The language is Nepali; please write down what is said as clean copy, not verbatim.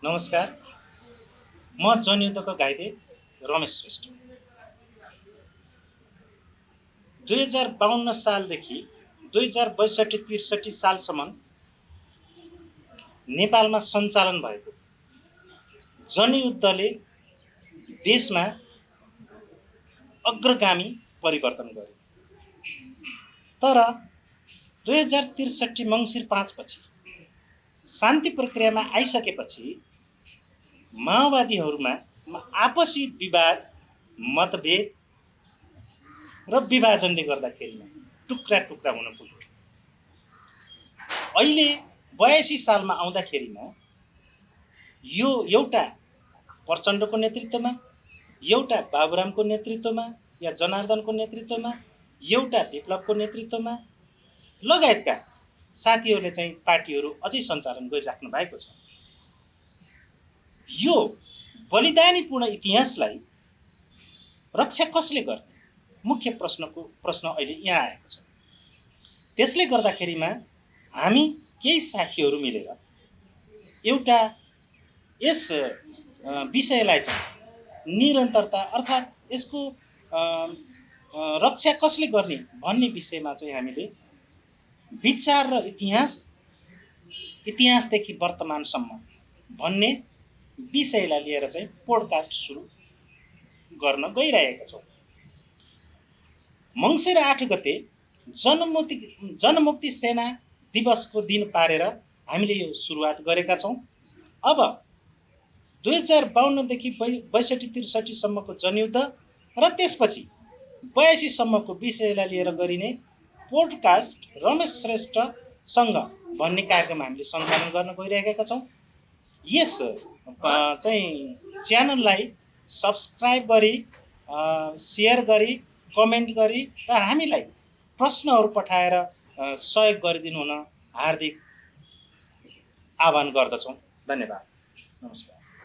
नमस्कार, म जनयुद्धको घाइते रमेश श्रेष्ठ। 2052 सालदेखि 2062-63 सालसम्म नेपालमा सञ्चालन भएको जनयुद्धले देशमा अग्रगामी परिवर्तन गर्यो। तर 2063 मङ्सिर 5 पछि शान्ति प्रक्रियामा आइसकेपछि माओवादीहरूमा आपसी विवाद, मतभेद र विभाजनले गर्दाखेरिमा टुक्रा टुक्रा हुन पुग्यो। अहिले 82 सालमा आउँदाखेरिमा यो एउटा प्रचण्डको नेतृत्वमा, एउटा बाबुरामको नेतृत्वमा या जनार्दनको नेतृत्वमा, एउटा विप्लवको नेतृत्वमा लगायतका साथीहरूले चाहिँ पार्टीहरू अझै सञ्चालन गरिराख्नु भएको छ। यो बलिदानीपूर्ण इतिहासलाई रक्षा कसले गर्ने? मुख्य प्रश्न अहिले यहाँ आएको छ। त्यसले गर्दाखेरिमा हामी केही साथीहरू मिलेर एउटा यस विषयलाई चाहिँ निरन्तरता अर्थात् यसको रक्षा कसले गर्ने भन्ने विषयमा चाहिँ हामीले विचार र इतिहासदेखि वर्तमानसम्म भन्ने विषयलाई लिएर चाहिँ पोडकास्ट सुरु गर्न गइरहेका छौँ। मङ्सिर 8 गते जनमुक्ति सेना दिवसको दिन पारेर हामीले यो सुरुवात गरेका छौँ। अब 2052 देखि 62-63 सम्मको जनयुद्ध र त्यसपछि 82 सम्मको विषयलाई लिएर गरिने पोडकास्ट रमेश श्रेष्ठसँग भन्ने कार्यक्रम हामीले सञ्चालन गर्न गइरहेका छौँ। यस चाहिँ च्यानललाई सब्सक्राइब गरी, सेयर गरी, कमेन्ट गरी र हामीलाई प्रश्नहरू पठाएर सहयोग गरिदिनु हुन हार्दिक आह्वान गर्दछौँ। धन्यवाद। नमस्कार।